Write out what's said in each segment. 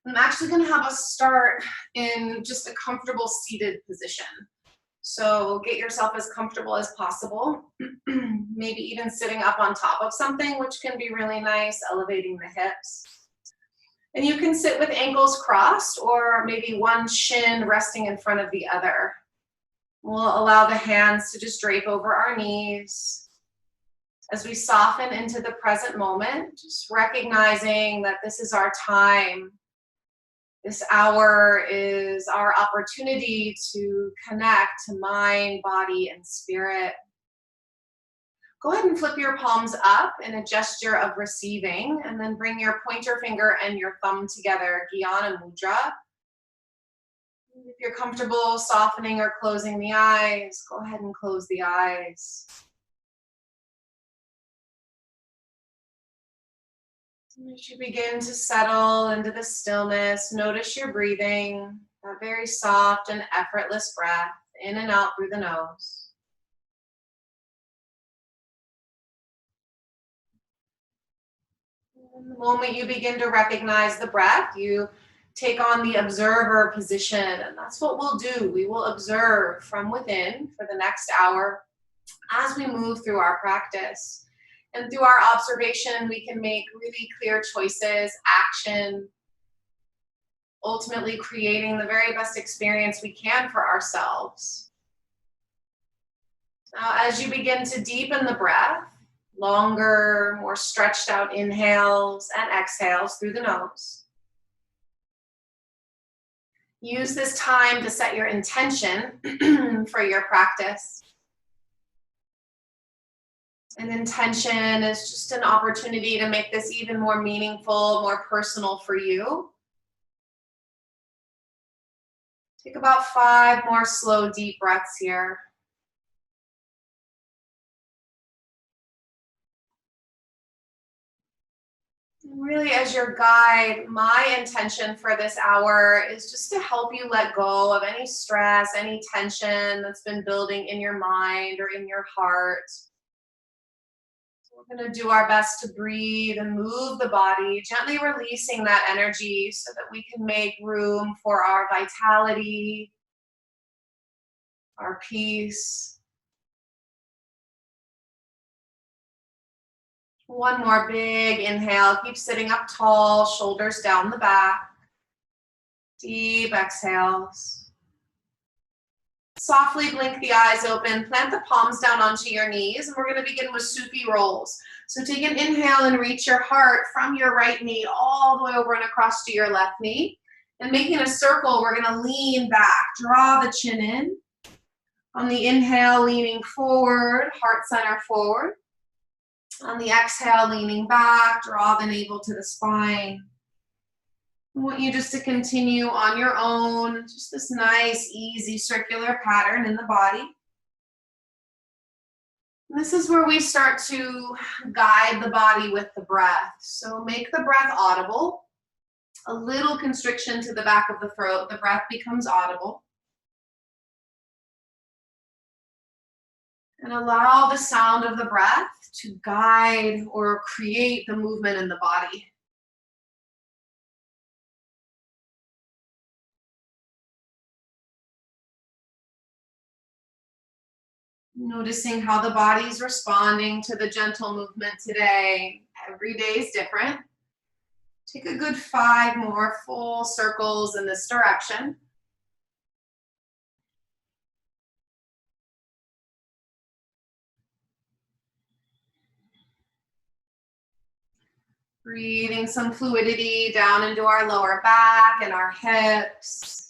I'm actually going to have us start in just a comfortable seated position. So get yourself as comfortable as possible, maybe even sitting up on top of something, which can be really nice, elevating the hips. And you can sit with ankles crossed or maybe one shin resting in front of the other. We'll allow the hands to just drape over our knees as we soften into the present moment, just recognizing that this is our time. This hour is our opportunity to connect to mind, body, and spirit. Go ahead and flip your palms up in a gesture of receiving, and then bring your pointer finger and your thumb together, Jnana Mudra. If you're comfortable softening or closing the eyes, go ahead and close the eyes. As you begin to settle into the stillness, notice your breathing, that very soft and effortless breath in and out through the nose. And the moment you begin to recognize the breath, you take on the observer position, and that's what we'll do. We will observe from within for the next hour as we move through our practice. And through our observation, we can make really clear choices, action, ultimately creating the very best experience we can for ourselves. Now, as you begin to deepen the breath, longer, more stretched out inhales and exhales through the nose. Use this time to set your intention for your practice. An intention is just an opportunity to make this even more meaningful, more personal for you. Take about 5 more slow, deep breaths here. Really, as your guide, my intention for this hour is just to help you let go of any stress, any tension that's been building in your mind or in your heart. We're going to do our best to breathe and move the body, gently releasing that energy so that we can make room for our vitality, our peace. One more big inhale. Keep sitting up tall, shoulders down the back. Deep exhales. Softly blink the eyes open, plant the palms down onto your knees, and we're going to begin with Sufi rolls. So take an inhale and reach your heart from your right knee all the way over and across to your left knee. And making a circle, we're going to lean back, draw the chin in. On the inhale, leaning forward, heart center forward. On the exhale, leaning back, draw the navel to the spine. I want you just to continue on your own, just this nice, easy circular pattern in the body. And this is where we start to guide the body with the breath. So make the breath audible. A little constriction to the back of the throat, the breath becomes audible. And allow the sound of the breath to guide or create the movement in the body. Noticing how the body's responding to the gentle movement today. Every day is different. Take a good 5 more full circles in this direction. Breathing some fluidity down into our lower back and our hips.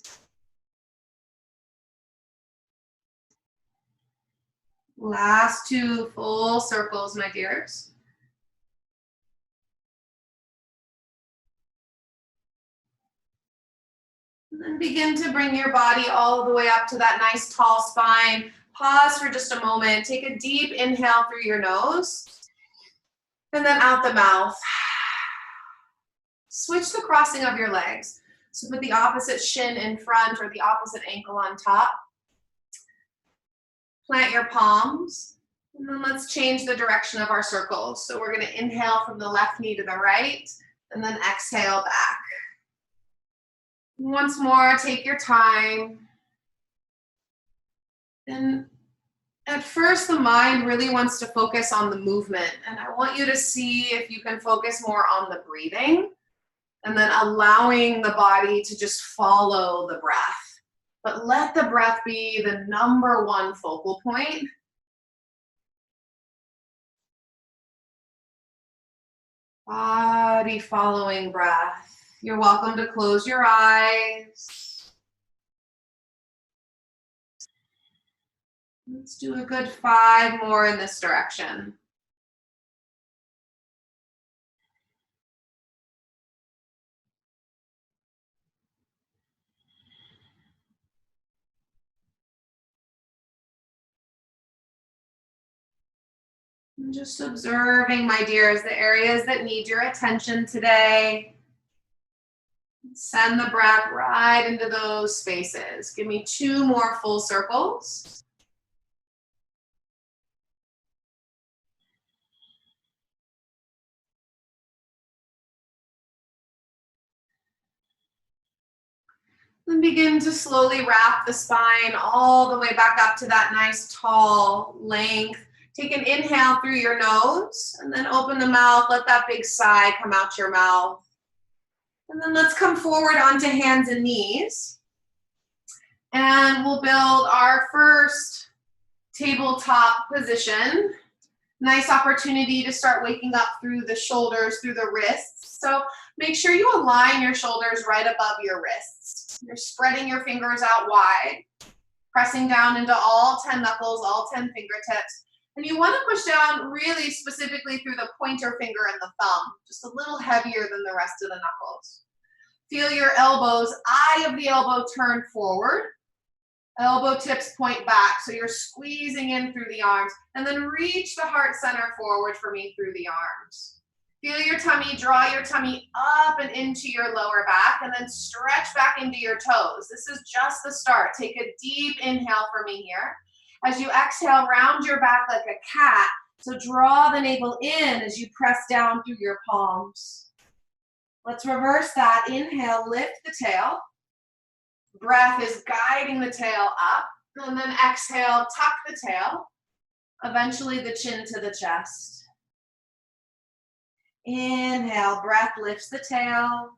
Last 2 full circles, my dears. And then begin to bring your body all the way up to that nice tall spine. Pause for just a moment. Take a deep inhale through your nose. And then out the mouth. Switch the crossing of your legs. So put the opposite shin in front or the opposite ankle on top. Plant your palms, and then let's change the direction of our circles. So we're going to inhale from the left knee to the right, and then exhale back. Once more, take your time. And at first, the mind really wants to focus on the movement. And I want you to see if you can focus more on the breathing and then allowing the body to just follow the breath. But let the breath be the number one focal point. Body following breath. You're welcome to close your eyes. Let's do a good 5 more in this direction. And just observing, my dears, the areas that need your attention today. Send the breath right into those spaces. Give me 2 more full circles. Then begin to slowly wrap the spine all the way back up to that nice tall length. Take an inhale through your nose and then open the mouth. Let that big sigh come out your mouth. And then let's come forward onto hands and knees. And we'll build our first tabletop position. Nice opportunity to start waking up through the shoulders, through the wrists. So make sure you align your shoulders right above your wrists. You're spreading your fingers out wide, pressing down into all 10 knuckles, all 10 fingertips. And you want to push down really specifically through the pointer finger and the thumb, just a little heavier than the rest of the knuckles. Feel your elbows, eye of the elbow turn forward. Elbow tips point back, so you're squeezing in through the arms. And then reach the heart center forward for me through the arms. Feel your tummy, draw your tummy up and into your lower back, and then stretch back into your toes. This is just the start. Take a deep inhale for me here. As you exhale, round your back like a cat. So draw the navel in as you press down through your palms. Let's reverse that. Inhale, lift the tail. Breath is guiding the tail up. And then exhale, tuck the tail. Eventually the chin to the chest. Inhale, breath lifts the tail.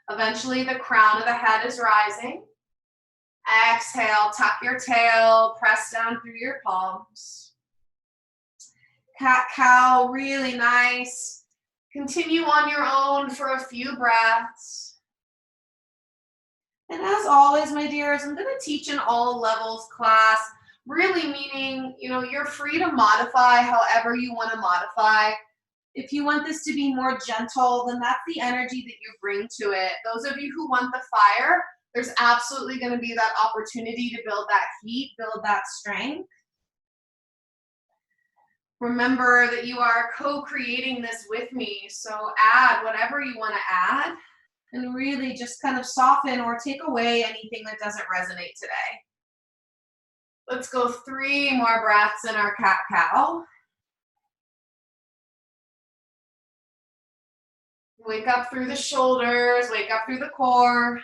Eventually the crown of the head is rising. Exhale, tuck your tail, press down through your palms. Cat-cow, really nice. Continue on your own for a few breaths. And as always, my dears, I'm going to teach an all levels class, really meaning, you're free to modify however you want to modify. If you want this to be more gentle, then that's the energy that you bring to it. Those of you who want the fire, there's absolutely going to be that opportunity to build that heat, build that strength. Remember that you are co-creating this with me, so add whatever you want to add and really just kind of soften or take away anything that doesn't resonate today. Let's go 3 more breaths in our cat-cow. Wake up through the shoulders, wake up through the core.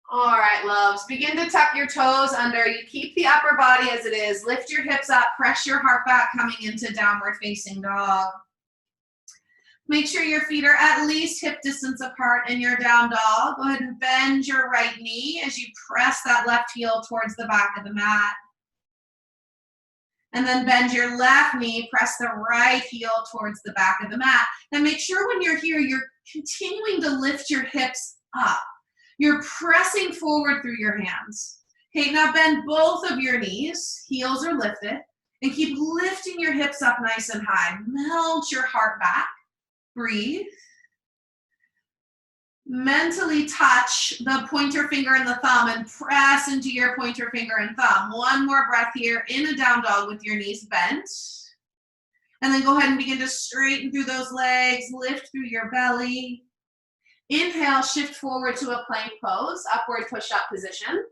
All right, loves, begin to tuck your toes under. You keep the upper body as it is. Lift your hips up, press your heart back, coming into downward facing dog. Make sure your feet are at least hip distance apart in your down dog. Go ahead and bend your right knee as you press that left heel towards the back of the mat. And then bend your left knee, press the right heel towards the back of the mat. And make sure when you're here, you're continuing to lift your hips up. You're pressing forward through your hands. Okay, now bend both of your knees, heels are lifted, and keep lifting your hips up nice and high. Melt your heart back, breathe. Mentally touch the pointer finger and the thumb and press into your pointer finger and thumb. One more breath here in a down dog with your knees bent. And then go ahead and begin to straighten through those legs, lift through your belly. Inhale, shift forward to a plank pose, upward push-up position.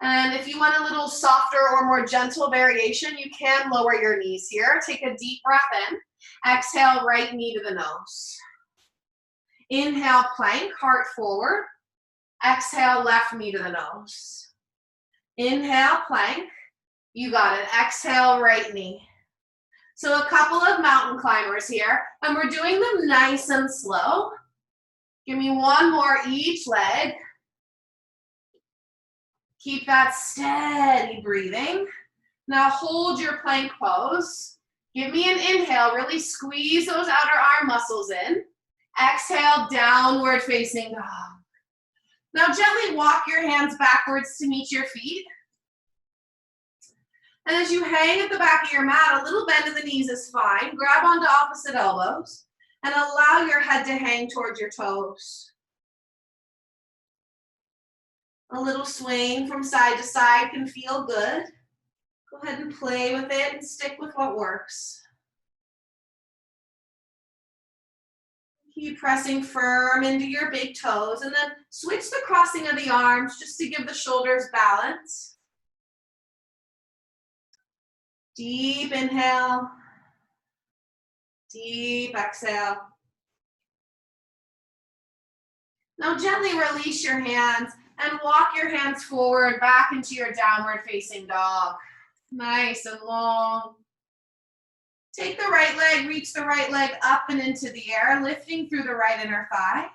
And if you want a little softer or more gentle variation, you can lower your knees here. Take a deep breath in. Exhale, right knee to the nose. Inhale, plank, heart forward. Exhale, left knee to the nose. Inhale, plank. You got it. Exhale, right knee. So a couple of mountain climbers here, and we're doing them nice and slow. Give me one more each leg. Keep that steady breathing. Now hold your plank pose. Give me an inhale, really squeeze those outer arm muscles in. Exhale, downward facing dog. Now gently walk your hands backwards to meet your feet. And as you hang at the back of your mat, a little bend in the knees is fine. Grab onto opposite elbows and allow your head to hang towards your toes. A little swing from side to side can feel good. Go ahead and play with it and stick with what works. Keep pressing firm into your big toes and then switch the crossing of the arms just to give the shoulders balance. Deep inhale, deep exhale. Now gently release your hands and walk your hands forward back into your downward facing dog. Nice and long. Take the right leg, reach the right leg up and into the air, lifting through the right inner thigh.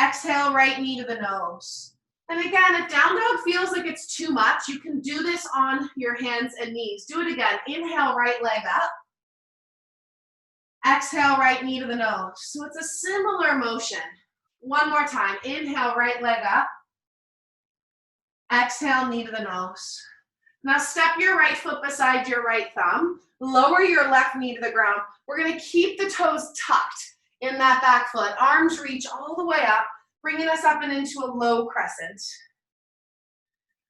Exhale, right knee to the nose. And again, if down dog feels like it's too much, you can do this on your hands and knees. Do it again. Inhale, right leg up. Exhale, right knee to the nose. So it's a similar motion. One more time. Inhale, right leg up. Exhale, knee to the nose. Now step your right foot beside your right thumb. Lower your left knee to the ground. We're going to keep the toes tucked in that back foot. Arms reach all the way up, bringing us up and into a low crescent.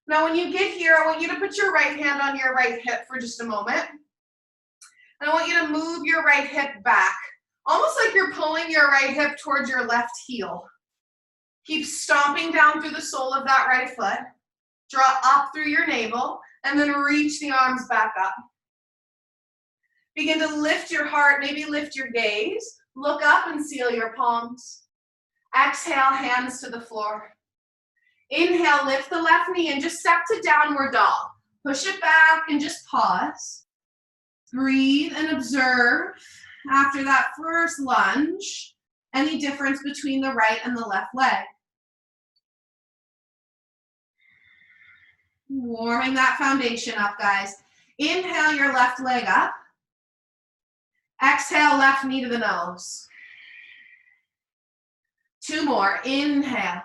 Now when you get here, I want you to put your right hand on your right hip for just a moment. And I want you to move your right hip back, almost like you're pulling your right hip towards your left heel. Keep stomping down through the sole of that right foot. Draw up through your navel, and then reach the arms back up. Begin to lift your heart, maybe lift your gaze. Look up and seal your palms. Exhale, hands to the floor. Inhale, lift the left knee and just step to downward dog. Push it back and just pause. Breathe and observe after that first lunge, any difference between the right and the left leg. Warming that foundation up, guys. Inhale your left leg up. Exhale, left knee to the nose. Two more. Inhale.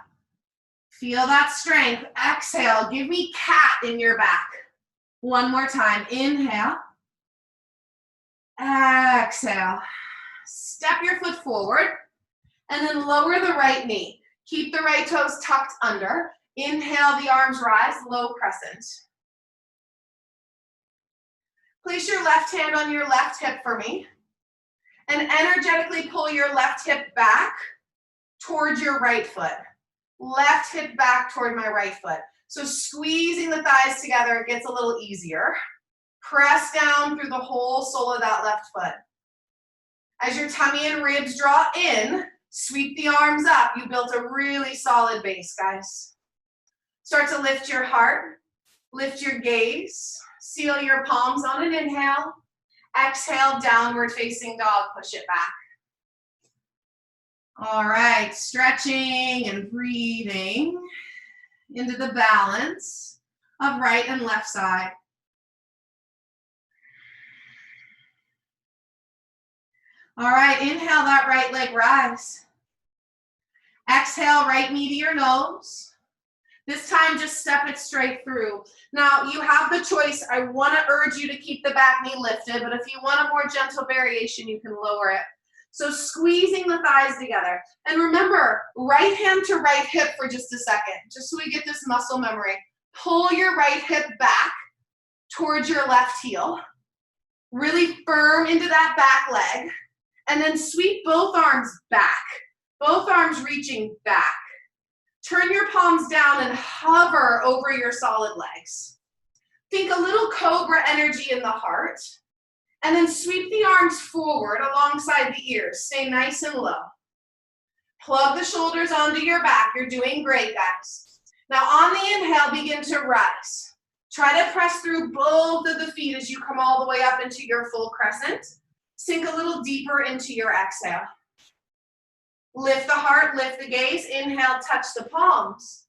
Feel that strength. Exhale. Give me cat in your back. One more time. Inhale. Exhale. Step your foot forward and then lower the right knee. Keep the right toes tucked under. Inhale, the arms rise, low crescent. Place your left hand on your left hip for me and energetically pull your left hip back towards your right foot. Left hip back toward my right foot. So squeezing the thighs together, it gets a little easier. Press down through the whole sole of that left foot. As your tummy and ribs draw in, sweep the arms up. You built a really solid base, guys. Start to lift your heart, lift your gaze, seal your palms on an inhale. Exhale, downward facing dog, push it back. All right, stretching and breathing into the balance of right and left side. All right, inhale that right leg rise. Exhale, right knee to your nose. This time, just step it straight through. Now, you have the choice. I want to urge you to keep the back knee lifted, but if you want a more gentle variation, you can lower it. So squeezing the thighs together. And remember, right hand to right hip for just a second, just so we get this muscle memory. Pull your right hip back towards your left heel. Really firm into that back leg. And then sweep both arms back. Both arms reaching back. Turn your palms down and hover over your solid legs. Think a little cobra energy in the heart. And then sweep the arms forward alongside the ears. Stay nice and low. Plug the shoulders onto your back. You're doing great, guys. Now on the inhale, begin to rise. Try to press through both of the feet as you come all the way up into your full crescent. Sink a little deeper into your exhale. Lift the heart, lift the gaze. Inhale, touch the palms.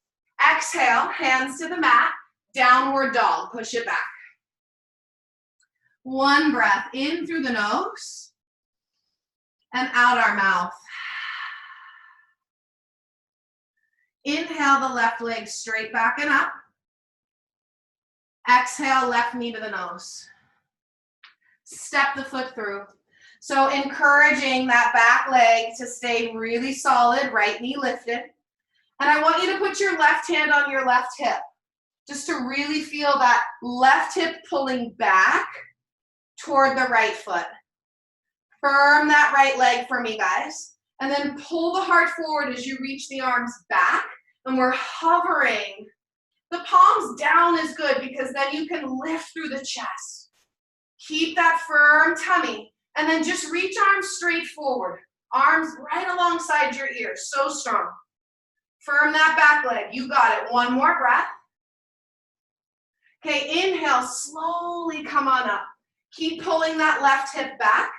Exhale, hands to the mat. Downward dog, push it back. One breath in through the nose and out our mouth. Inhale the left leg straight back and up. Exhale, left knee to the nose. Step the foot through. So encouraging that back leg to stay really solid, right knee lifted. And I want you to put your left hand on your left hip, just to really feel that left hip pulling back toward the right foot. Firm that right leg for me, guys. And then pull the heart forward as you reach the arms back. And we're hovering. The palms down is good because then you can lift through the chest. Keep that firm tummy. And then just reach arms straight forward. Arms right alongside your ears. So strong. Firm that back leg. You got it. One more breath. Okay, inhale. Slowly come on up. Keep pulling that left hip back.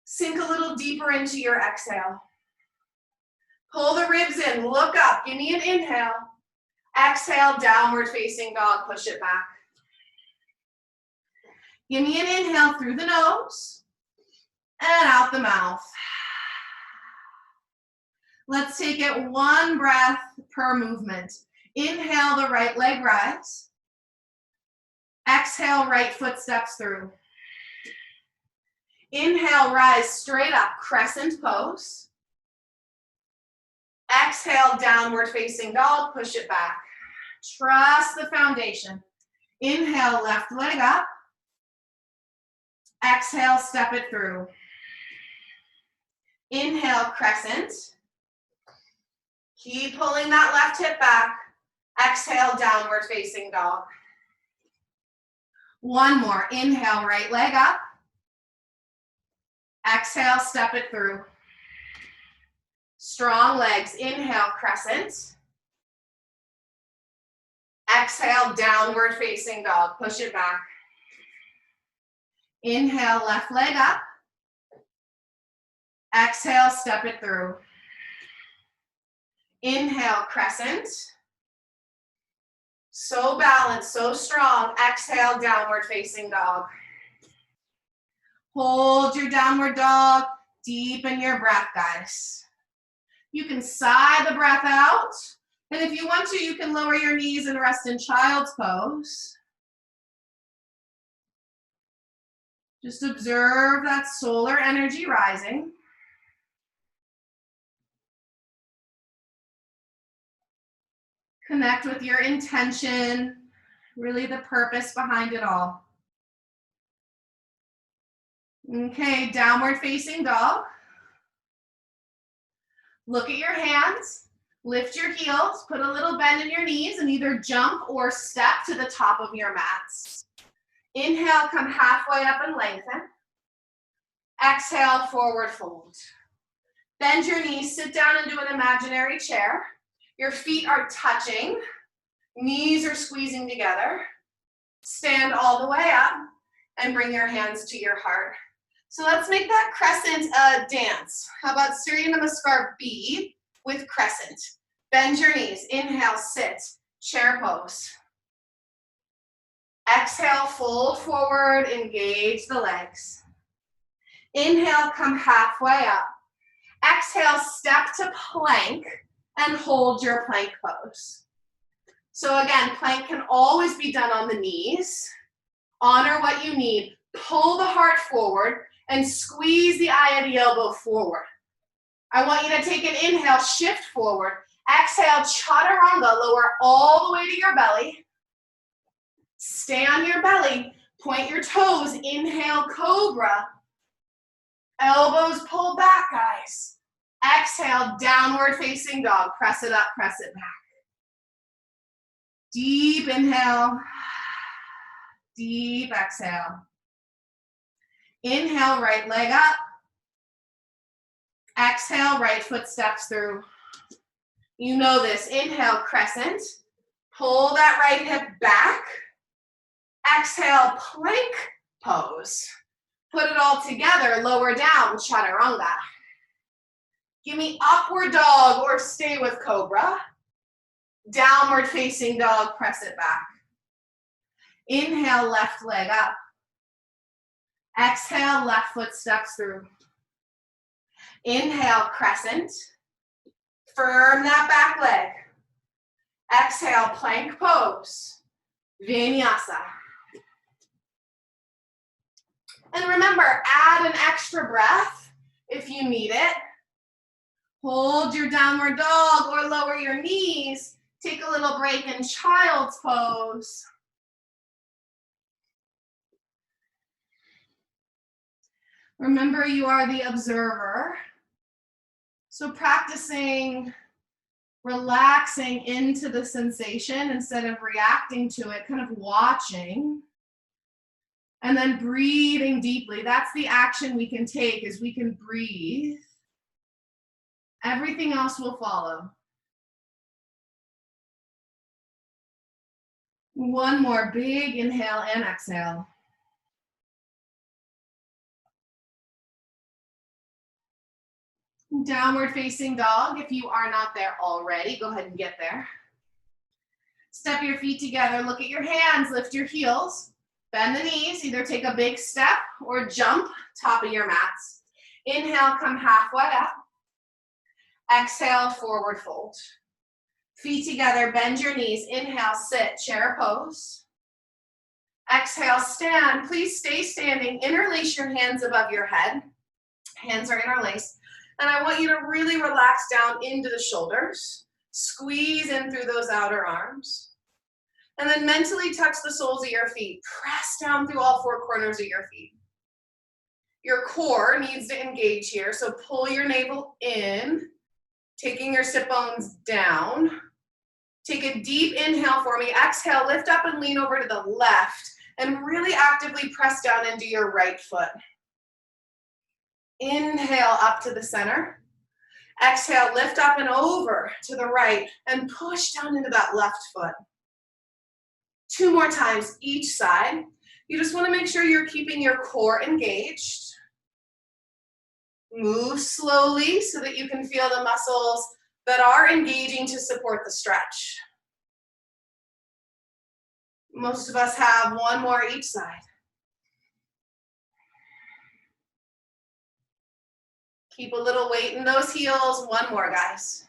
Sink a little deeper into your exhale. Pull the ribs in, look up, give me an inhale. Exhale, downward facing dog, push it back. Give me an inhale through the nose and out the mouth. Let's take it one breath per movement. Inhale, the right leg rise. Exhale, right foot steps through. Inhale, rise straight up, crescent pose. Exhale, downward facing dog, push it back. Trust the foundation. Inhale, left leg up. Exhale, step it through. Inhale, crescent. Keep pulling that left hip back. Exhale, downward facing dog. One more. Inhale, right leg up. Exhale, step it through. Strong legs. Inhale, crescent. Exhale, downward facing dog. Push it back. Inhale, left leg up. Exhale, step it through. Inhale, crescent. So balanced, so strong. Exhale, downward facing dog. Hold your downward dog. Deepen your breath, guys. You can sigh the breath out. And if you want to, you can lower your knees and rest in child's pose. Just observe that solar energy rising. Connect with your intention, really the purpose behind it all. Okay, downward facing dog. Look at your hands, lift your heels, put a little bend in your knees and either jump or step to the top of your mats. Inhale, come halfway up and lengthen. Exhale, forward fold. Bend your knees, sit down into an imaginary chair. Your feet are touching, knees are squeezing together. Stand all the way up and bring your hands to your heart. So let's make that crescent a dance. How about Surya Namaskar B with crescent? Bend your knees, inhale, sit, chair pose. Exhale, fold forward, engage the legs. Inhale, come halfway up. Exhale, step to plank and hold your plank pose. So again, plank can always be done on the knees. Honor what you need. Pull the heart forward and squeeze the eye of the elbow forward. I want you to take an inhale, shift forward. Exhale, chaturanga, lower all the way to your belly. Stay on your belly, point your toes, inhale, cobra. Elbows pull back, guys. Exhale, downward facing dog. Press it up, press it back. Deep inhale, deep exhale. Inhale, right leg up. Exhale, right foot steps through. You know this. Inhale, crescent. Pull that right hip back. Exhale, plank pose. Put it all together, lower down, chaturanga. Give me upward dog or stay with cobra. Downward facing dog, press it back. Inhale, left leg up. Exhale, left foot steps through. Inhale, crescent. Firm that back leg. Exhale, plank pose. Vinyasa. And remember, add an extra breath if you need it. Hold your downward dog or lower your knees. Take a little break in child's pose. Remember, you are the observer. So practicing relaxing into the sensation instead of reacting to it, kind of watching. And then breathing deeply. That's the action we can take, is we can breathe. Everything else will follow. One more big inhale and exhale. Downward facing dog. If you are not there already, go ahead and get there. Step your feet together. Look at your hands. Lift your heels. Bend the knees. Either take a big step or jump top of your mats. Inhale, come halfway up. Exhale, forward fold. Feet together, bend your knees. Inhale, sit, chair pose. Exhale, stand. Please stay standing. Interlace your hands above your head. Hands are interlaced. And I want you to really relax down into the shoulders. Squeeze in through those outer arms. And then mentally touch the soles of your feet. Press down through all four corners of your feet. Your core needs to engage here, so pull your navel in, taking your sit bones down. Take a deep inhale for me. Exhale, lift up and lean over to the left, and really actively press down into your right foot. Inhale up to the center. Exhale, lift up and over to the right, and push down into that left foot. 2 more times each side. You just want to make sure you're keeping your core engaged. Move slowly so that you can feel the muscles that are engaging to support the stretch. Most of us have 1 more each side. Keep a little weight in those heels. 1 more, guys.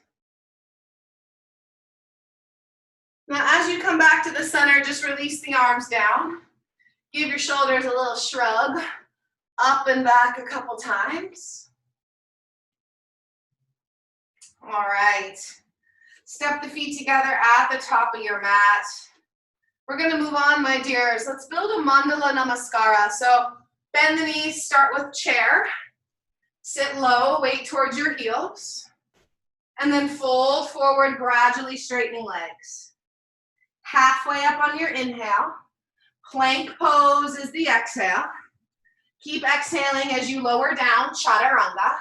Now, as you come back to the center, just release the arms down. Give your shoulders a little shrug. Up and back a couple times. All right. Step the feet together at the top of your mat. We're going to move on, my dears. Let's build a mandala namaskara. So bend the knees, start with chair. Sit low, weight towards your heels. And then fold forward, gradually straightening legs. Halfway up on your inhale. Plank pose is the exhale. Keep exhaling as you lower down, chaturanga.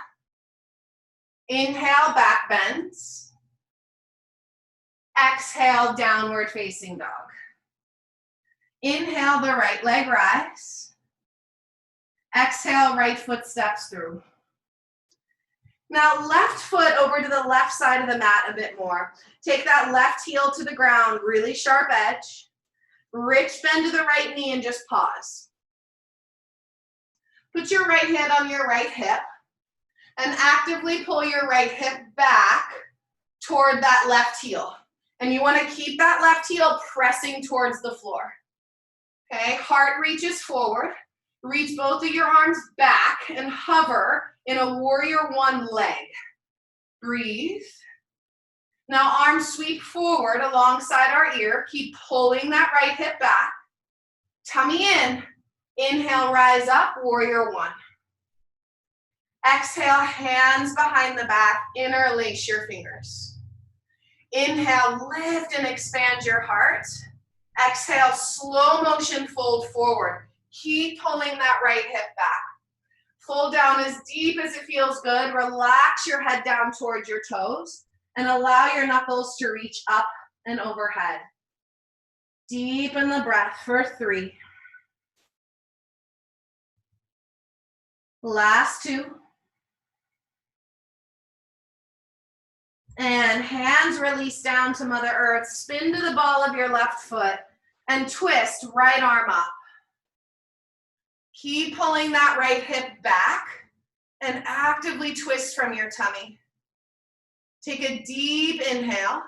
Inhale, back bends. Exhale, downward facing dog. Inhale, the right leg rise. Exhale, right foot steps through. Now, left foot over to the left side of the mat a bit more. Take that left heel to the ground, really sharp edge. Rich bend to the right knee and just pause. Put your right hand on your right hip and actively pull your right hip back toward that left heel. And you want to keep that left heel pressing towards the floor. Okay, heart reaches forward. Reach both of your arms back and hover in a warrior 1 leg. Breathe. Now arms sweep forward alongside our ear. Keep pulling that right hip back. Tummy in. Inhale, rise up, warrior 1. Exhale, hands behind the back, interlace your fingers. Inhale, lift and expand your heart. Exhale, slow motion fold forward. Keep pulling that right hip back. Fold down as deep as it feels good. Relax your head down towards your toes and allow your knuckles to reach up and overhead. Deepen the breath for 3. Last 2. And hands release down to Mother Earth. Spin to the ball of your left foot and twist right arm up. Keep pulling that right hip back and actively twist from your tummy. Take a deep inhale.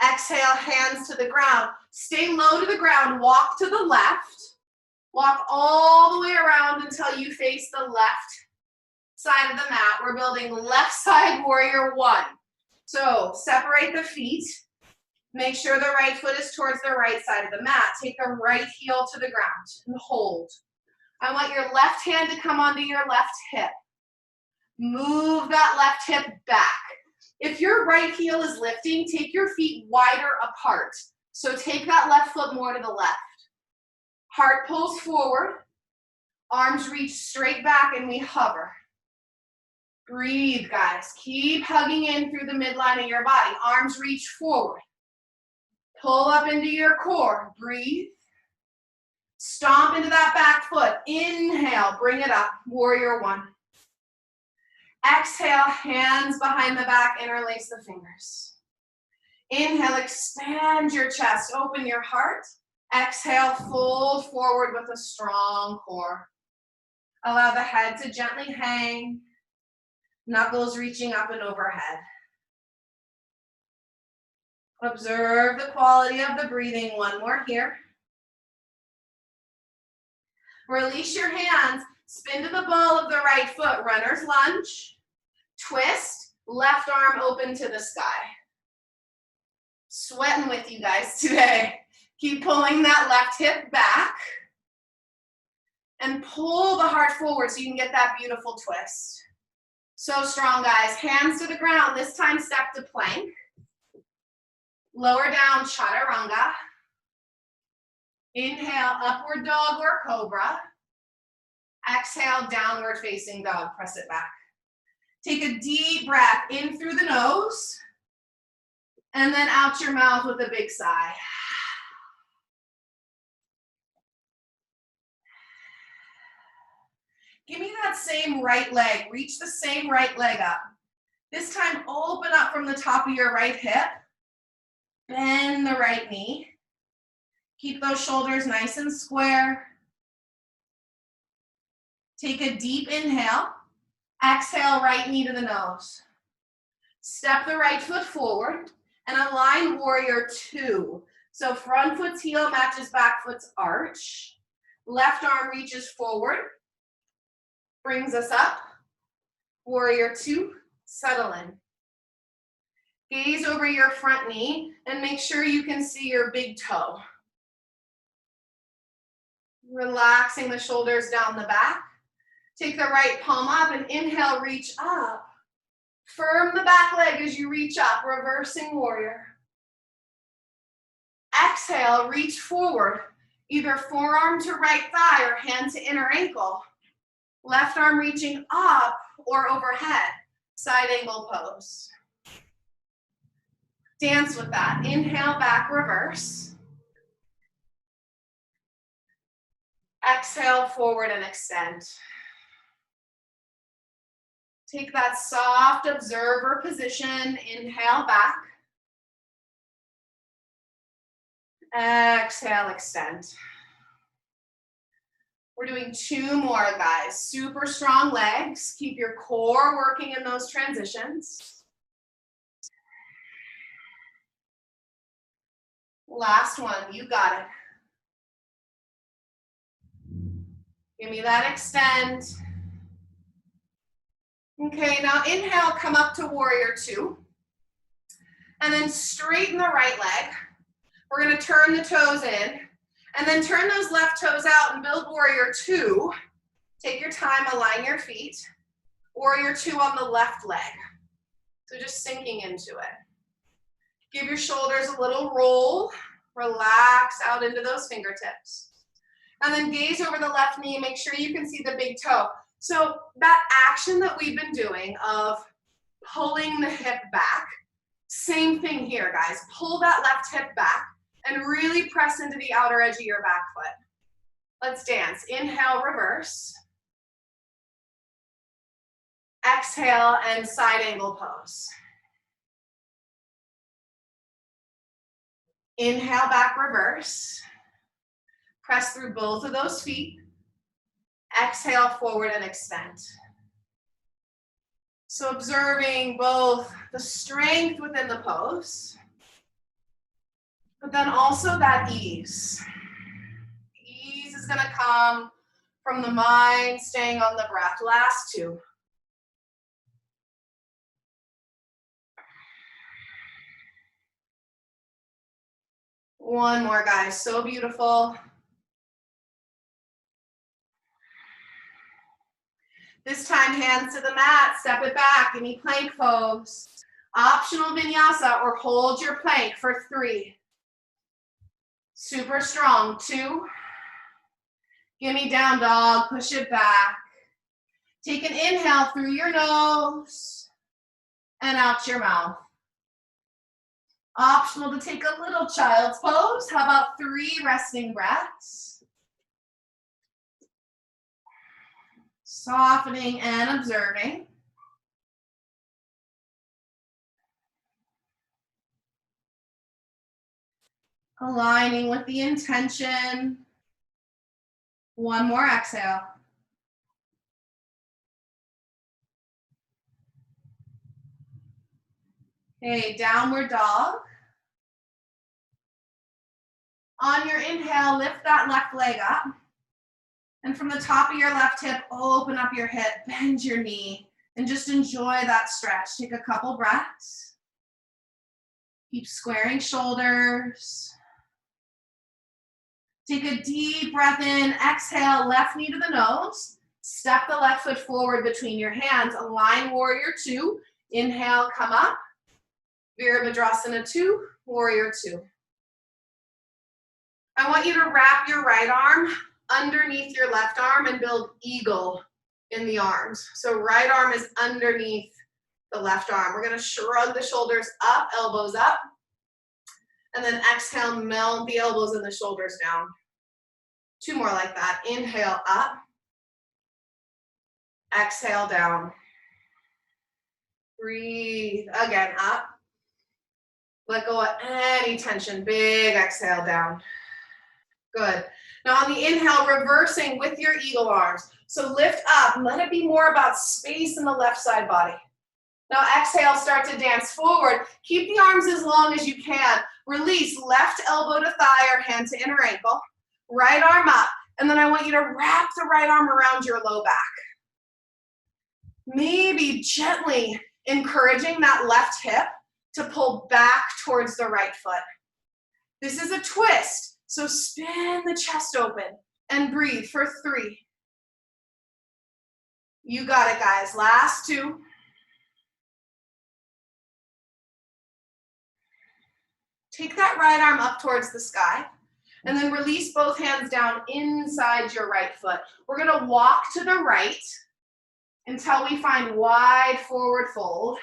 Exhale, hands to the ground. Stay low to the ground. Walk to the left. Walk all the way around until you face the left side of the mat. We're building left side warrior 1. So separate the feet. Make sure the right foot is towards the right side of the mat. Take the right heel to the ground and hold. I want your left hand to come onto your left hip. Move that left hip back. If your right heel is lifting, take your feet wider apart. So take that left foot more to the left. Heart pulls forward. Arms reach straight back and we hover. Breathe, guys. Keep hugging in through the midline of your body. Arms reach forward. Pull up into your core. Breathe. Stomp into that back foot. Inhale, bring it up. Warrior 1. Exhale, hands behind the back, interlace the fingers. Inhale, expand your chest, open your heart. Exhale, fold forward with a strong core. Allow the head to gently hang, knuckles reaching up and overhead. Observe the quality of the breathing. 1 more here. Release your hands, spin to the ball of the right foot, runner's lunge, twist, left arm open to the sky. Sweating with you guys today. Keep pulling that left hip back and pull the heart forward so you can get that beautiful twist. So strong, guys. Hands to the ground. This time step to plank. Lower down, chaturanga. Inhale, upward dog or cobra. Exhale, downward facing dog. Press it back. Take a deep breath in through the nose and then out your mouth with a big sigh. Give me that same right leg. Reach the same right leg up. This time, open up from the top of your right hip. Bend the right knee. Keep those shoulders nice and square. Take a deep inhale. Exhale, right knee to the nose. Step the right foot forward and align warrior 2. So front foot's heel matches back foot's arch. Left arm reaches forward. Brings us up. Warrior 2, settle in. Gaze over your front knee and make sure you can see your big toe. Relaxing the shoulders down the back. Take the right palm up and inhale, reach up. Firm the back leg as you reach up, reversing warrior. Exhale, reach forward, either forearm to right thigh or hand to inner ankle. Left arm reaching up or overhead, side angle pose. Dance with that. Inhale, back, reverse. Exhale, forward and extend. Take that soft observer position. Inhale, back. Exhale, extend. We're doing 2 more, guys. Super strong legs. Keep your core working in those transitions. Last one, you got it. Give me that extend. Okay, now inhale, come up to warrior 2. And then straighten the right leg. We're gonna turn the toes in. And then turn those left toes out and build warrior 2. Take your time, align your feet. Warrior 2 on the left leg. So just sinking into it. Give your shoulders a little roll. Relax out into those fingertips. And then gaze over the left knee. Make sure you can see the big toe. So that action that we've been doing of pulling the hip back, same thing here, guys. Pull that left hip back and really press into the outer edge of your back foot. Let's dance. Inhale, reverse. Exhale and side angle pose. Inhale, back, reverse. Press through both of those feet. Exhale, forward and extend. So observing both the strength within the pose, but then also that ease. Ease is gonna come from the mind staying on the breath. Last two. One more, guys. So beautiful. This time, hands to the mat, step it back, give me plank pose. Optional vinyasa or hold your plank for 3. Super strong, 2. Give me down dog, push it back. Take an inhale through your nose and out your mouth. Optional to take a little child's pose. How about 3 resting breaths? Softening and observing. Aligning with the intention. One more exhale. Okay, downward dog. On your inhale, lift that left leg up. And from the top of your left hip, open up your hip, bend your knee, and just enjoy that stretch. Take a couple breaths. Keep squaring shoulders. Take a deep breath in, exhale, left knee to the nose. Step the left foot forward between your hands. Align warrior 2. Inhale, come up. Virabhadrasana 2, warrior 2. I want you to wrap your right arm underneath your left arm and build eagle in the arms. So right arm is underneath the left arm. We're gonna shrug the shoulders up, elbows up. And then exhale, melt the elbows and the shoulders down. 2 more like that. Inhale up. Exhale down. Breathe again up. Let go of any tension. Big exhale down. Good. Now on the inhale, reversing with your eagle arms. So lift up. Let it be more about space in the left side body. Now exhale, start to dance forward. Keep the arms as long as you can. Release left elbow to thigh or hand to inner ankle. Right arm up. And then I want you to wrap the right arm around your low back. Maybe gently encouraging that left hip to pull back towards the right foot. This is a twist. So spin the chest open and breathe for 3. You got it, guys. Last 2. Take that right arm up towards the sky and then release both hands down inside your right foot. We're gonna walk to the right until we find wide forward fold.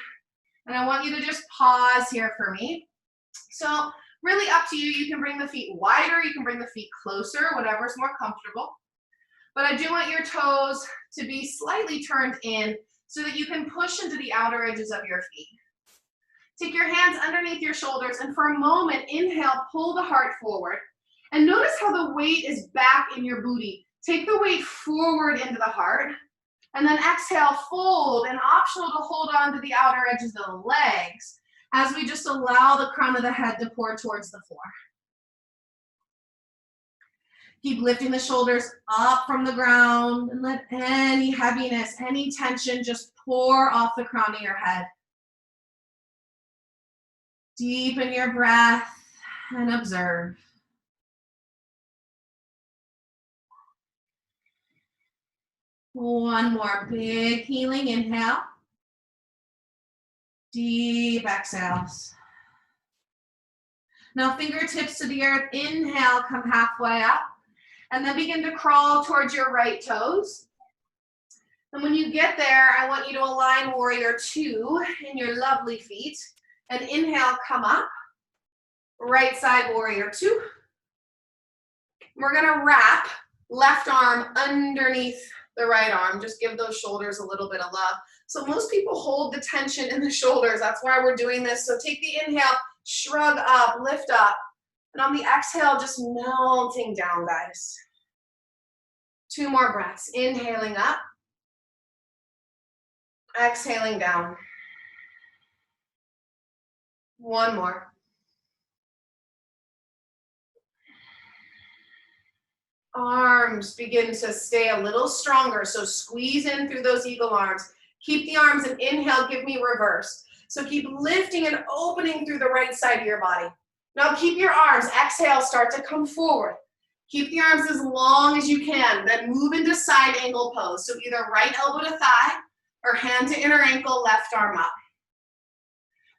And I want you to just pause here for me. So really up to you. You can bring the feet wider, you can bring the feet closer, whatever's more comfortable. But I do want your toes to be slightly turned in so that you can push into the outer edges of your feet. Take your hands underneath your shoulders and for a moment, inhale, pull the heart forward. And notice how the weight is back in your booty. Take the weight forward into the heart. And then exhale, fold, and optional to hold on to the outer edges of the legs as we just allow the crown of the head to pour towards the floor. Keep lifting the shoulders up from the ground and let any heaviness, any tension just pour off the crown of your head. Deepen your breath and observe. One more big healing inhale. Deep exhales. Now fingertips to the earth, inhale, come halfway up, and then begin to crawl towards your right toes. And when you get there, I want you to align warrior two in your lovely feet, and inhale, come up, right side warrior two. We're gonna wrap left arm underneath the right arm, just give those shoulders a little bit of love. So most people hold the tension in the shoulders, that's why we're doing this. So take the inhale, shrug up, lift up, and on the exhale, just melting down, guys. 2 more breaths, inhaling up, exhaling down. 1 more. Arms begin to stay a little stronger, so squeeze in through those eagle arms. Keep the arms and inhale, give me reverse. So keep lifting and opening through the right side of your body. Now keep your arms, exhale, start to come forward. Keep the arms as long as you can, then move into side angle pose. So either right elbow to thigh or hand to inner ankle, left arm up.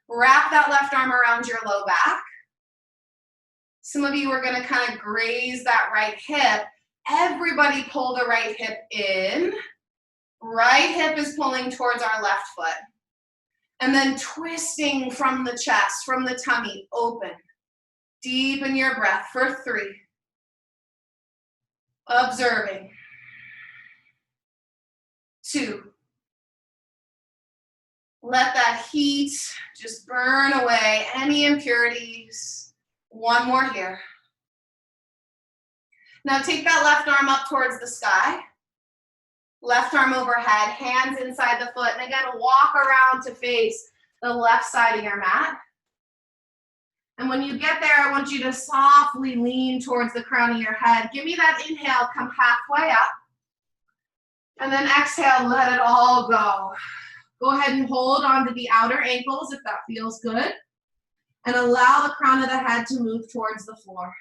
Wrap that left arm around your low back. Some of you are gonna kind of graze that right hip. Everybody pull the right hip in. Right hip is pulling towards our left foot. And then twisting from the chest, from the tummy, open. Deepen your breath for 3. Observing. 2. Let that heat just burn away any impurities. 1 more here. Now take that left arm up towards the sky. Left arm overhead, hands inside the foot, and again, walk around to face the left side of your mat. And when you get there, I want you to softly lean towards the crown of your head. Give me that inhale, come halfway up. And then exhale, let it all go. Go ahead and hold onto the outer ankles if that feels good. And allow the crown of the head to move towards the floor.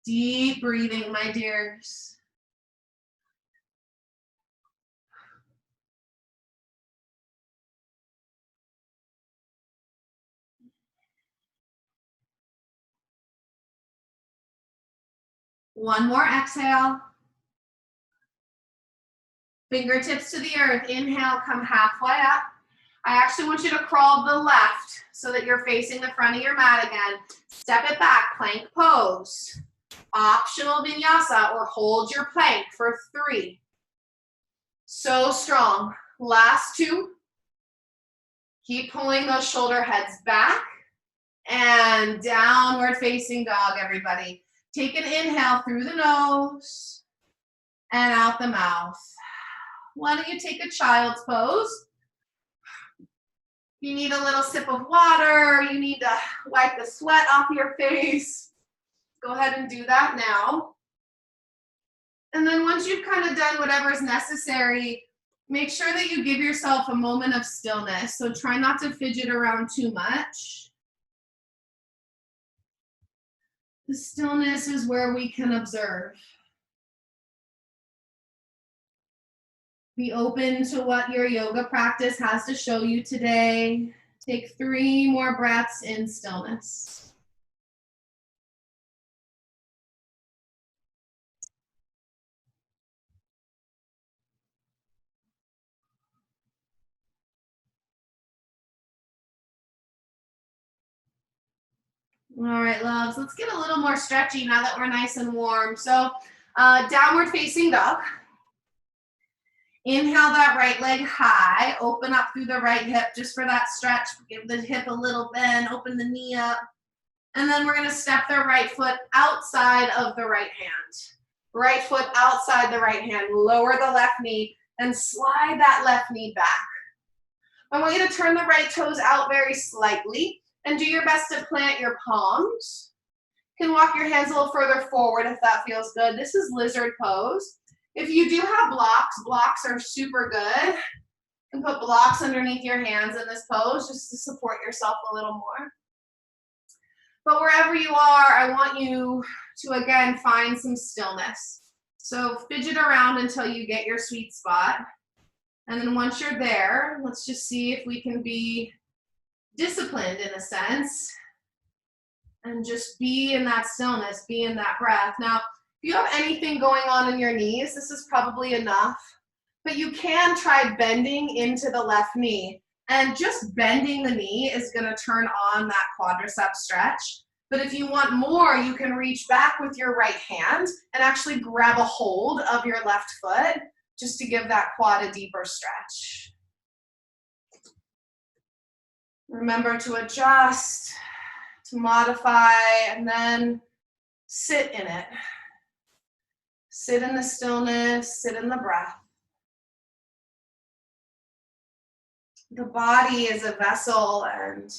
Deep breathing, my dears. One more exhale. Fingertips to the earth. Inhale, come halfway up. I actually want you to crawl to the left so that you're facing the front of your mat again. Step it back, plank pose. Optional vinyasa or hold your plank for 3. So strong. Last 2. Keep pulling those shoulder heads back and downward facing dog, everybody. Take an inhale through the nose and out the mouth. Why don't you take a child's pose? You need a little sip of water, you need to wipe the sweat off your face. Go ahead and do that now. And then once you've kind of done whatever is necessary, make sure that you give yourself a moment of stillness. So try not to fidget around too much. The stillness is where we can observe. Be open to what your yoga practice has to show you today. Take 3 more breaths in stillness. All right, loves, let's get a little more stretchy now that we're nice and warm. So downward facing dog. Inhale that right leg high, open up through the right hip just for that stretch. Give the hip a little bend, open the knee up. And then we're gonna step the right foot outside of the right hand. Right foot outside the right hand, lower the left knee and slide that left knee back. I want you to turn the right toes out very slightly and do your best to plant your palms. You can walk your hands a little further forward if that feels good. This is lizard pose. If you do have blocks, blocks are super good. You can put blocks underneath your hands in this pose just to support yourself a little more. But wherever you are, I want you to, again, find some stillness. So fidget around until you get your sweet spot. And then once you're there, let's just see if we can be disciplined in a sense. And just be in that stillness, be in that breath. Now, if you have anything going on in your knees, this is probably enough, but you can try bending into the left knee. And just bending the knee is gonna turn on that quadricep stretch. But if you want more, you can reach back with your right hand and actually grab a hold of your left foot just to give that quad a deeper stretch. Remember to adjust, to modify, and then sit in it. Sit in the stillness, sit in the breath. The body is a vessel, and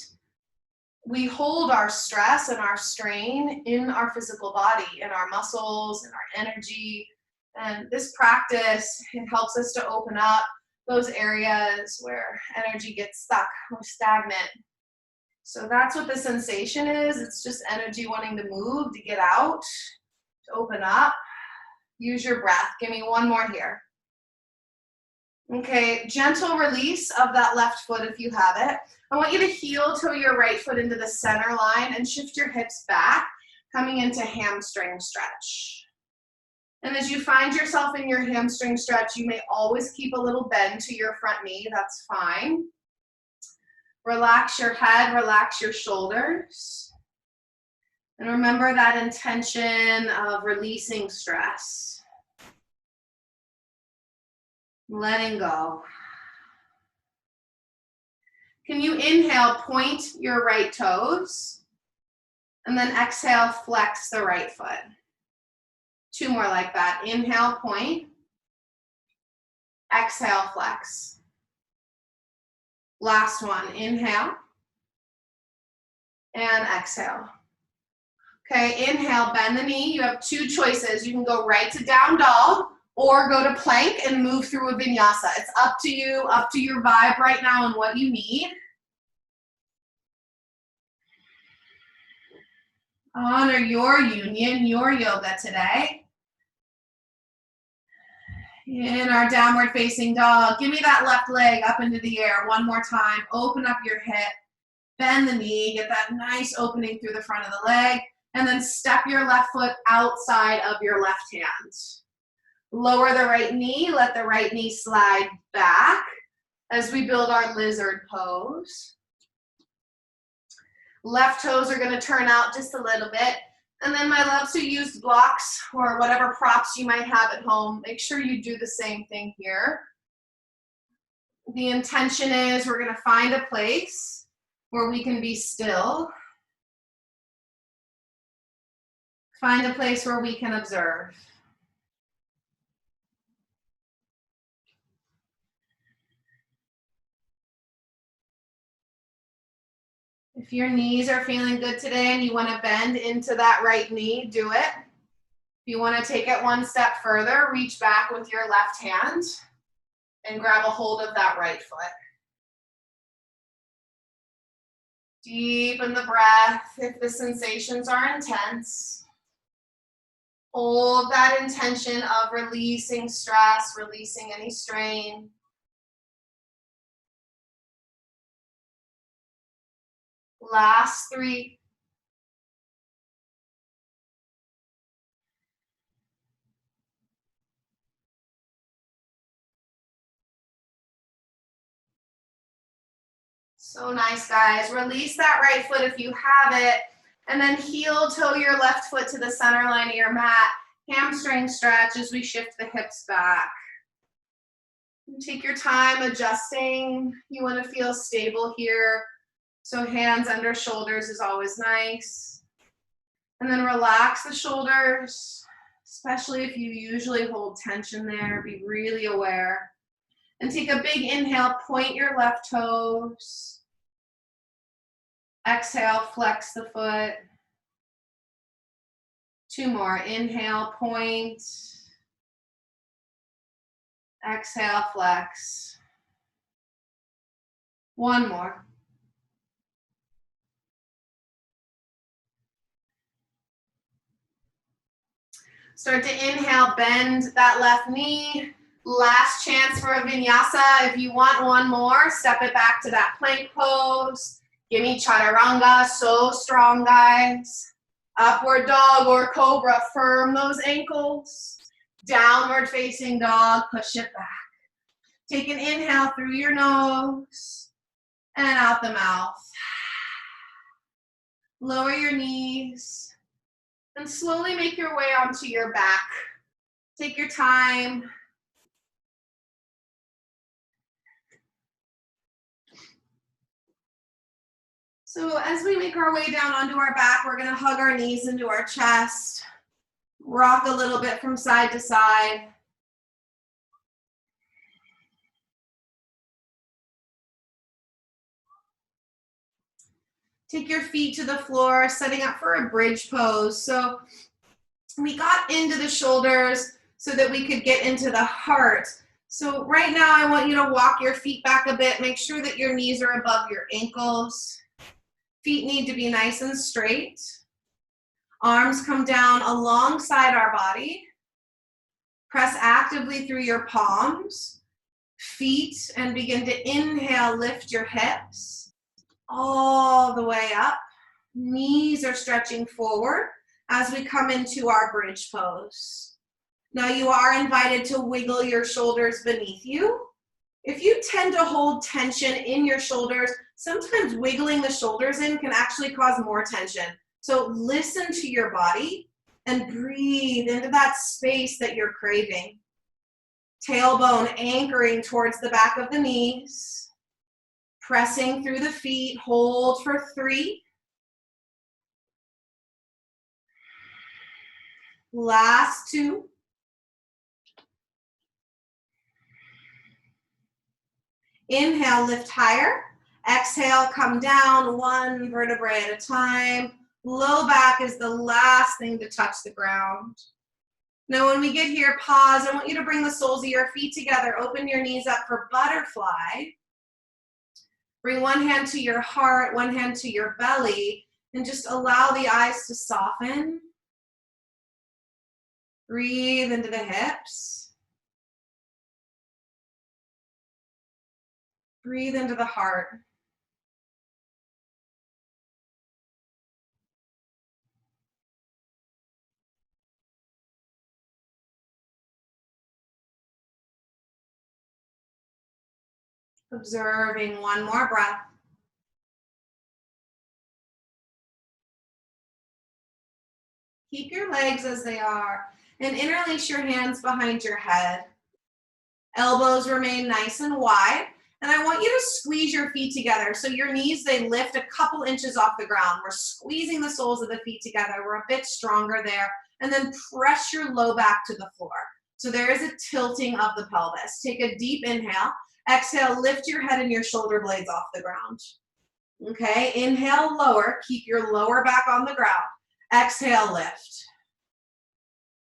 we hold our stress and our strain in our physical body, in our muscles, in our energy. And this practice, it helps us to open up those areas where energy gets stuck or stagnant. So that's what the sensation is. It's just energy wanting to move, to get out, to open up. Use your breath. Give me one more here. Okay, gentle release of that left foot if you have it. I want you to heel toe your right foot into the center line and shift your hips back, coming into hamstring stretch. And as you find yourself in your hamstring stretch, you may always keep a little bend to your front knee. That's fine. Relax your head, relax your shoulders. And remember that intention of releasing stress. Letting go. Can you inhale, point your right toes, and then exhale, flex the right foot. 2 more like that. Inhale, point. Exhale, flex. Last one. Inhale. And exhale. Okay, inhale, bend the knee. You have 2 choices. You can go right to down dog or go to plank and move through a vinyasa. It's up to you, up to your vibe right now and what you need. Honor your union, your yoga today. In our downward facing dog, give me that left leg up into the air one more time. Open up your hip, bend the knee, get that nice opening through the front of the leg, and then step your left foot outside of your left hand. Lower the right knee, let the right knee slide back as we build our lizard pose. Left toes are gonna turn out just a little bit. And then my loves who used blocks or whatever props you might have at home, make sure you do the same thing here. The intention is we're gonna find a place where we can be still. Find a place where we can observe. If your knees are feeling good today and you want to bend into that right knee, do it. If you want to take it one step further, reach back with your left hand and grab a hold of that right foot. Deepen the breath if the sensations are intense. Hold that intention of releasing stress, releasing any strain. Last 3. So nice, guys. Release that right foot if you have it, and then heel toe your left foot to the center line of your mat. Hamstring stretch as we shift the hips back. Take your time adjusting. You want to feel stable here. So hands under shoulders is always nice. And then relax the shoulders, especially if you usually hold tension there. Be really aware. And take a big inhale, point your left toes. Exhale, flex the foot. 2 more. Inhale, point. Exhale, flex. 1 more. Start to inhale, bend that left knee. Last chance for a vinyasa. If you want one more, step it back to that plank pose. Give me chaturanga, so strong, guys. Upward dog or cobra, firm those ankles. Downward facing dog, push it back. Take an inhale through your nose and out the mouth. Lower your knees and slowly make your way onto your back. Take your time. So as we make our way down onto our back, we're gonna hug our knees into our chest, rock a little bit from side to side. Take your feet to the floor, setting up for a bridge pose. So we got into the shoulders so that we could get into the heart. So right now I want you to walk your feet back a bit. Make sure that your knees are above your ankles. Feet need to be nice and straight. Arms come down alongside our body. Press actively through your palms, feet, and begin to inhale, lift your hips all the way up. Knees are stretching forward as we come into our bridge pose. Now you are invited to wiggle your shoulders beneath you. If you tend to hold tension in your shoulders, sometimes wiggling the shoulders in can actually cause more tension. So listen to your body and breathe into that space that you're craving. Tailbone anchoring towards the back of the knees. Pressing through the feet, hold for 3. Last 2. Inhale, lift higher. Exhale, come down 1 vertebrae at a time. Low back is the last thing to touch the ground. Now when we get here, pause. I want you to bring the soles of your feet together. Open your knees up for butterfly. Bring one hand to your heart, one hand to your belly, and just allow the eyes to soften. Breathe into the hips. Breathe into the heart. Observing one more breath. Keep your legs as they are and interlace your hands behind your head. Elbows remain nice and wide. And I want you to squeeze your feet together. So your knees, they lift a couple inches off the ground. We're squeezing the soles of the feet together. We're a bit stronger there. And then press your low back to the floor. So there is a tilting of the pelvis. Take a deep inhale. Exhale, lift your head and your shoulder blades off the ground. Okay, inhale, lower. Keep your lower back on the ground. Exhale, lift.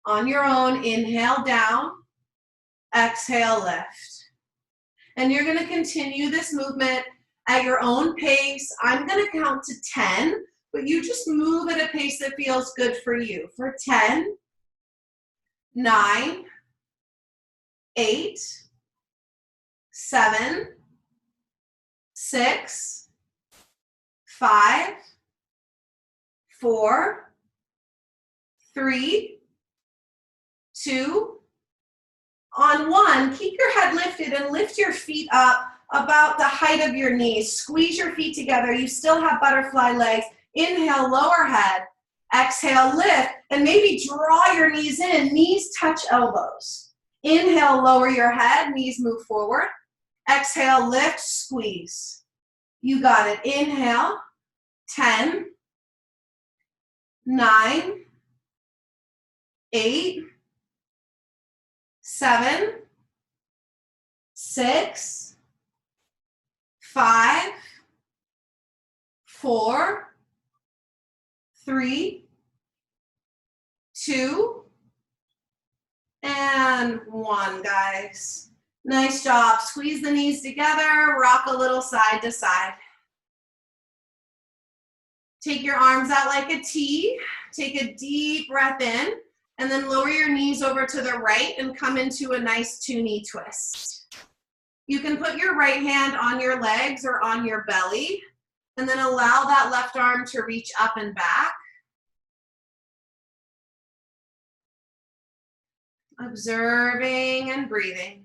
On your own, inhale down. Exhale, lift. And you're going to continue this movement at your own pace. I'm going to count to 10, but you just move at a pace that feels good for you. For 10, 9, 8, 7, 6, 5, 4, 3, 2, on 1, keep your head lifted and lift your feet up about the height of your knees. Squeeze your feet together. You still have butterfly legs. Inhale, lower head. Exhale, lift, and maybe draw your knees in. Knees touch elbows. Inhale, lower your head. Knees move forward. Exhale, lift, squeeze. You got it. Inhale, 10, 9, 8, 7, 6, 5, 4, 3, 2, and 1, guys. Nice job. Squeeze the knees together, rock a little side to side. Take your arms out like a T. Take a deep breath in, and then lower your knees over to the right and come into a nice 2-knee twist. You can put your right hand on your legs or on your belly, And then allow that left arm to reach up and back. Observing and breathing.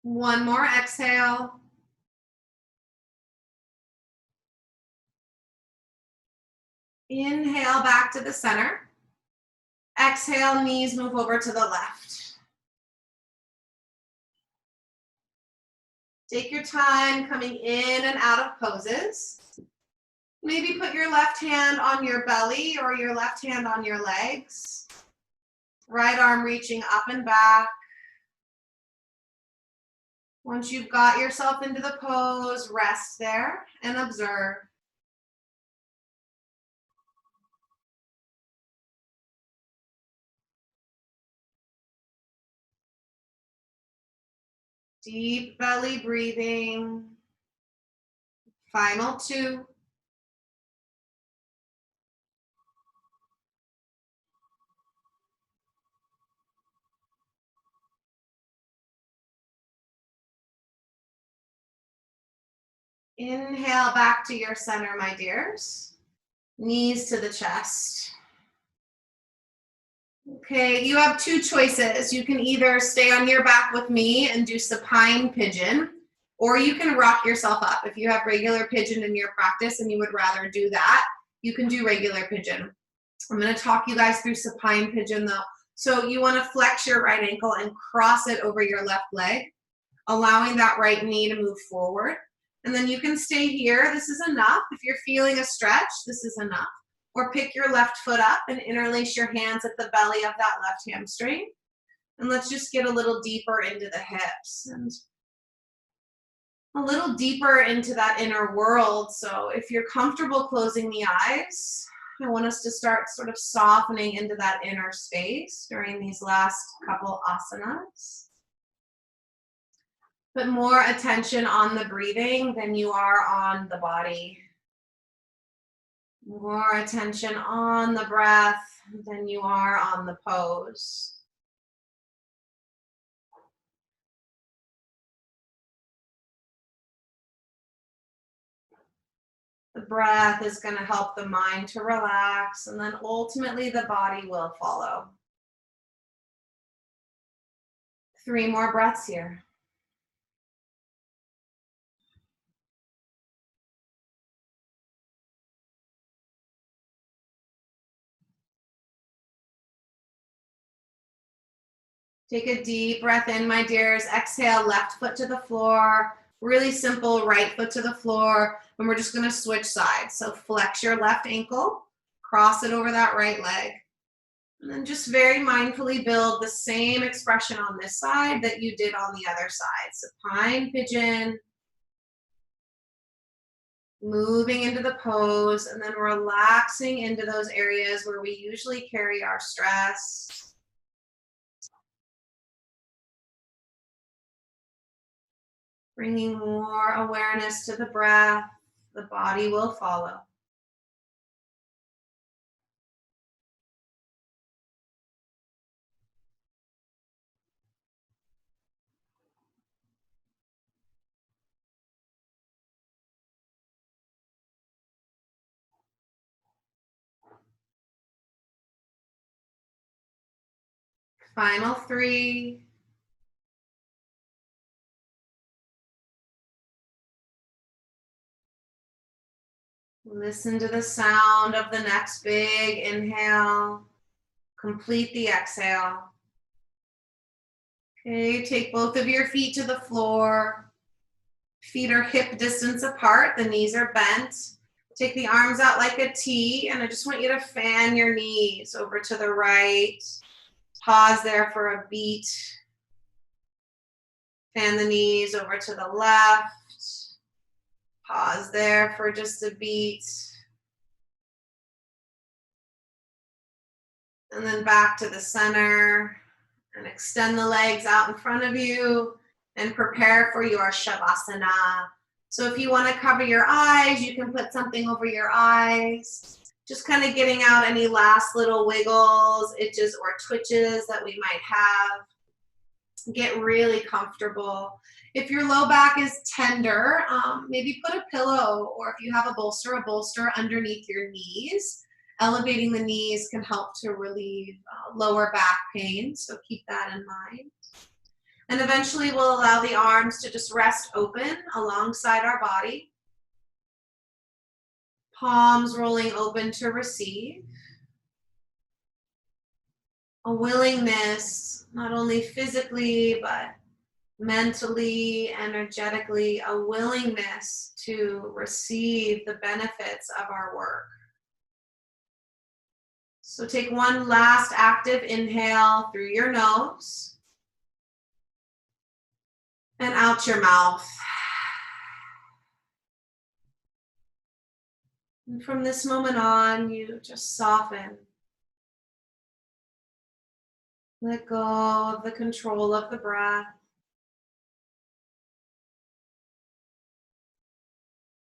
One more exhale. Inhale back to the center. Exhale, knees move over to the left. Take your time coming in and out of poses. Maybe put your left hand on your belly or your left hand on your legs. Right arm reaching up and back. Once you've got yourself into the pose, rest there and observe. Deep belly breathing. Final 2. Inhale back to your center, my dears. Knees to the chest. Okay, you have 2 choices. You can either stay on your back with me and do supine pigeon, or you can rock yourself up. If you have regular pigeon in your practice and you would rather do that, you can do regular pigeon. I'm going to talk you guys through supine pigeon though. So you want to flex your right ankle and cross it over your left leg, allowing that right knee to move forward. And then you can stay here. This is enough. If you're feeling a stretch, this is enough. Or pick your left foot up and interlace your hands at the belly of that left hamstring. And let's just get a little deeper into the hips and a little deeper into that inner world. So if you're comfortable closing the eyes, I want us to start sort of softening into that inner space during these last couple asanas. Put more attention on the breathing than you are on the body. More attention on the breath than you are on the pose. The breath is going to help the mind to relax, and then ultimately the body will follow. 3 more breaths here. Take a deep breath in, my dears. Exhale, left foot to the floor. Really simple, right foot to the floor. And we're just going to switch sides. So flex your left ankle, cross it over that right leg. And then just very mindfully build the same expression on this side that you did on the other side. Supine pigeon. Moving into the pose and then relaxing into those areas where we usually carry our stress. Bringing more awareness to the breath, the body will follow. Final 3. Listen to the sound of the next big inhale. Complete the exhale. Okay, take both of your feet to the floor. Feet are hip distance apart, the knees are bent. Take the arms out like a T, and I just want you to fan your knees over to the right. Pause there for a beat. Fan the knees over to the left. Pause there for just a beat. And then back to the center. And extend the legs out in front of you. And prepare for your Savasana, So if you want to cover your eyes, you can put something over your eyes. Just kind of getting out any last little wiggles, itches, or twitches that we might have. Get really comfortable. If your low back is tender, maybe put a pillow, or if you have a bolster underneath your knees. Elevating the knees can help to relieve lower back pain, so keep that in mind. And eventually we'll allow the arms to just rest open alongside our body. Palms rolling open to receive. A willingness, not only physically, but mentally, energetically, a willingness to receive the benefits of our work. So take one last active inhale through your nose and out your mouth. And from this moment on, you just soften. Let go of the control of the breath.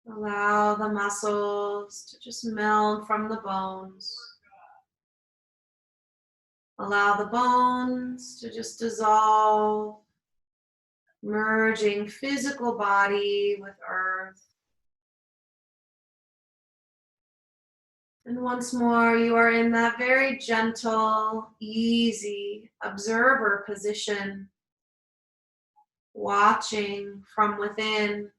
Allow the muscles to just meld from the bones. Allow the bones to just dissolve, merging physical body with earth. And once more, you are in that very gentle, easy observer position, watching from within.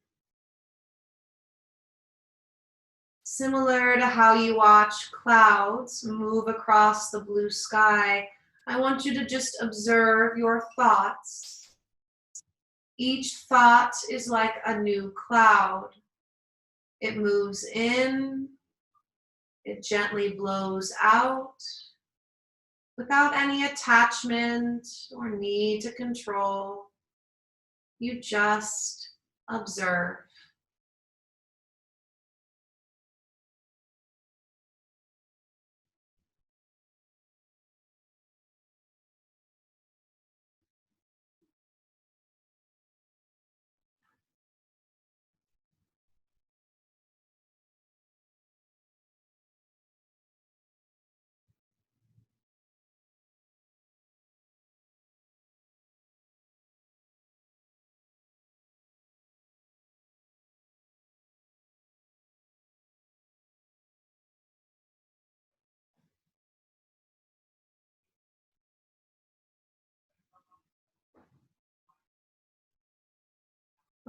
Similar to how you watch clouds move across the blue sky, I want you to just observe your thoughts. Each thought is like a new cloud. It moves in, it gently blows out, without any attachment or need to control. You just observe.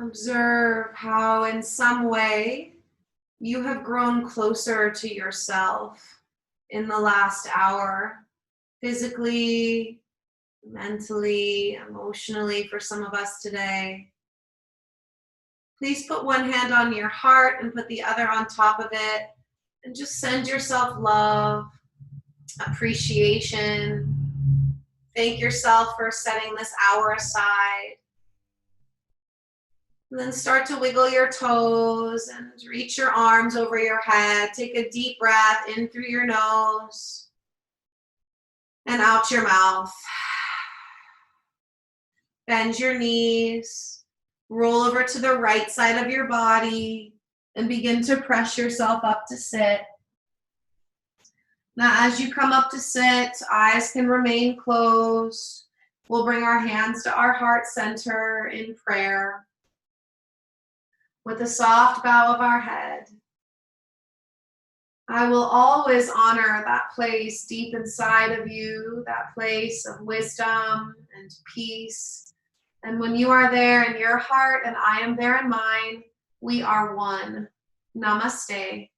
Observe how in some way you have grown closer to yourself in the last hour, physically, mentally, emotionally for some of us today. Please put one hand on your heart and put the other on top of it, and just send yourself love, appreciation. Thank yourself for setting this hour aside. And then start to wiggle your toes and reach your arms over your head. Take a deep breath in through your nose and out your mouth. Bend your knees, roll over to the right side of your body, and begin to press yourself up to sit. Now, as you come up to sit, eyes can remain closed. We'll bring our hands to our heart center in prayer. With a soft bow of our head, I will always honor that place deep inside of you, that place of wisdom and peace. And when you are there in your heart and I am there in mine, we are one. Namaste.